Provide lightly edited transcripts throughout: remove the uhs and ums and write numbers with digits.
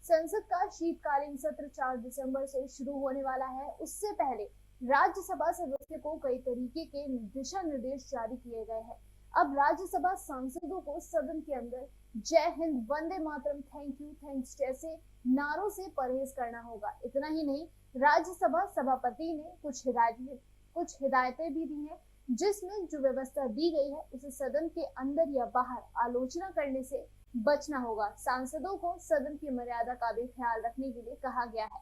संसद का शीतकालीन सत्र 4 दिसंबर से शुरू होने वाला है। उससे पहले राज्यसभा सदस्यों को कई तरीके के दिशा निर्देश जारी किए गए हैं। अब राज्यसभा सांसदों को सदन के अंदर जय Hind, Vande Mataram, thank you, thanks जैसे नारों से परहेज करना होगा। इतना ही नहीं, राज्यसभा सभापति ने कुछ हिदायतें भी दी हैं, जिसमें जो व्यवस्था दी गई है उसे सदन के अंदर या बाहर आलोचना करने से बचना होगा। सांसदों को सदन की मर्यादा का भी ख्याल रखने के लिए कहा गया है।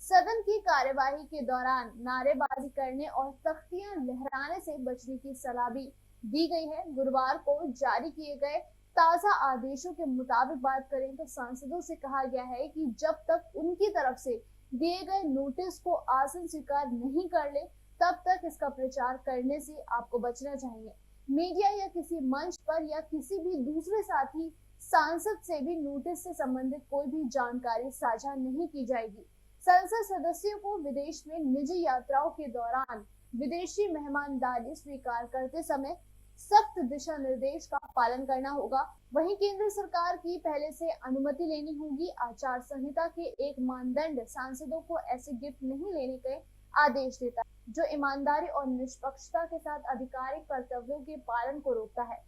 सदन की कार्यवाही के दौरान नारेबाजी करने और तख्तियां लहराने से बचने की सलाह भी दी गई है। गुरुवार को जारी किए गए ताजा आदेशों के मुताबिक बात करें तो सांसदों से कहा गया है कि जब तक उनकी तरफ से दिए गए नोटिस को आसन स्वीकार नहीं कर ले, तब तक इसका प्रचार करने से आपको बचना चाहिए। मीडिया या किसी मंच पर या किसी भी दूसरे साथी सांसद से भी नोटिस से संबंधित कोई भी जानकारी साझा नहीं की जाएगी। संसद सदस्यों को विदेश में निजी यात्राओं के दौरान विदेशी मेहमानदारी स्वीकार करते समय सख्त दिशा निर्देश का पालन करना होगा। वहीं केंद्र सरकार की पहले से अनुमति लेनी होगी। आचार संहिता के एक मानदंड सांसदों को ऐसे गिफ्ट नहीं लेने के आदेश देता है जो ईमानदारी और निष्पक्षता के साथ आधिकारिक कर्तव्यों के पालन को रोकता है।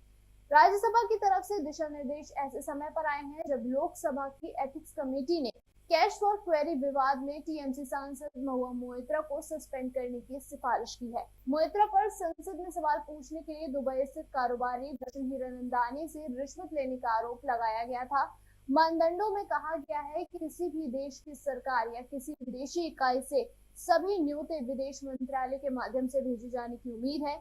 राज्यसभा की तरफ से दिशा निर्देश ऐसे समय पर आए हैं जब लोकसभा की एथिक्स कमेटी ने कैश फॉर क्वेरी विवाद में टीएमसी सांसद महुआ मोइत्रा को सस्पेंड करने की सिफारिश की है। मोइत्रा पर संसद में सवाल पूछने के लिए दुबई स्थित कारोबारी दर्शन हीरानंदानी से रिश्वत लेने का आरोप लगाया गया था। मानदंडों में कहा गया है कि किसी भी देश की सरकार या किसी विदेशी इकाई से सभी न्योते विदेश मंत्रालय के माध्यम से भेजे जाने की उम्मीद है।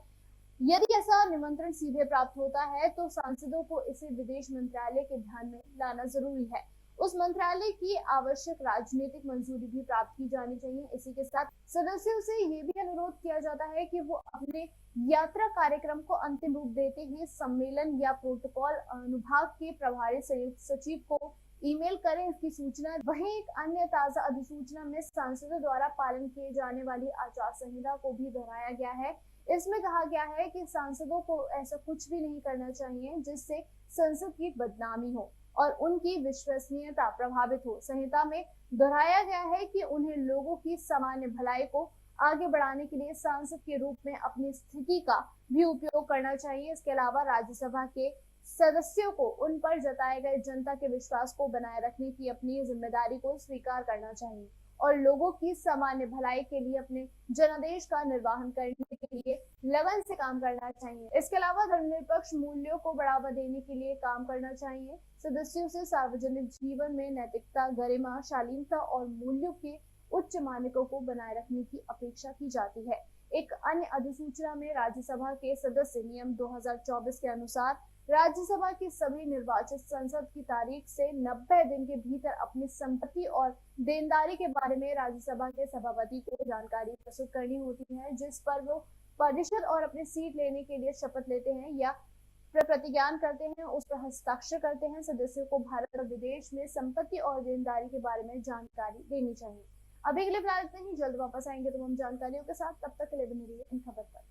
यदि ऐसा निमंत्रण सीधे प्राप्त होता है तो सांसदों को इसे विदेश मंत्रालय के ध्यान में लाना जरूरी है। उस मंत्रालय की आवश्यक राजनीतिक मंजूरी भी प्राप्त की जानी चाहिए। इसी के साथ सदस्यों से ये भी अनुरोध किया जाता है कि वो अपने यात्रा कार्यक्रम को अंतिम रूप देते ही सम्मेलन या प्रोटोकॉल अनुभाग के प्रभारी संयुक्त सचिव को ईमेल करें। इसकी सूचना वहीं एक अन्य ताजा अधिसूचना में सांसदों द्वारा पालन किए जाने वाली आचार संहिता को भी दोहराया गया है। इसमें कहा गया है कि सांसदों को ऐसा कुछ भी नहीं करना चाहिए जिससे संसद की बदनामी हो और उनकी विश्वसनीयता प्रभावित हो। संहिता में दोहराया गया है कि उन्हें लोगों की सामान्य भलाई को आगे बढ़ाने के लिए सांसद के रूप में अपनी स्थिति का भी उपयोग करना चाहिए। इसके अलावा राज्यसभा के सदस्यों को उन पर जताए गए जनता के विश्वास को बनाए रखने की अपनी जिम्मेदारी को स्वीकार करना चाहिए और लोगों की सामान्य भलाई के लिए अपने जनादेश का निर्वहन करने के लिए लगन से काम करना चाहिए। इसके अलावा धर्मनिरपेक्ष मूल्यों को बढ़ावा देने के लिए काम करना चाहिए। सदस्यों से सार्वजनिक जीवन में नैतिकता, गरिमा, शालीनता और मूल्यों के उच्च मानकों को बनाए रखने की अपेक्षा की जाती है। एक अन्य अधिसूचना में राज्यसभा के सदस्य नियम 2024 के अनुसार राज्यसभा की सभी निर्वाचित संसद की तारीख से 90 दिन के भीतर अपनी संपत्ति और देनदारी के बारे में राज्यसभा के सभापति को जानकारी प्रस्तुत करनी होती है, जिस पर वो परिषद और अपनी सीट लेने के लिए शपथ लेते हैं या प्रतिज्ञान करते हैं, उस पर हस्ताक्षर करते हैं। सदस्यों को भारत और विदेश में संपत्ति और देनदारी के बारे में जानकारी देनी चाहिए। अभी के लिए फिलहाल इतना ही। जल्द वापस आएंगे तमाम जानकारियों के साथ। तब तक के लिए बने रहिए इन खबर पर।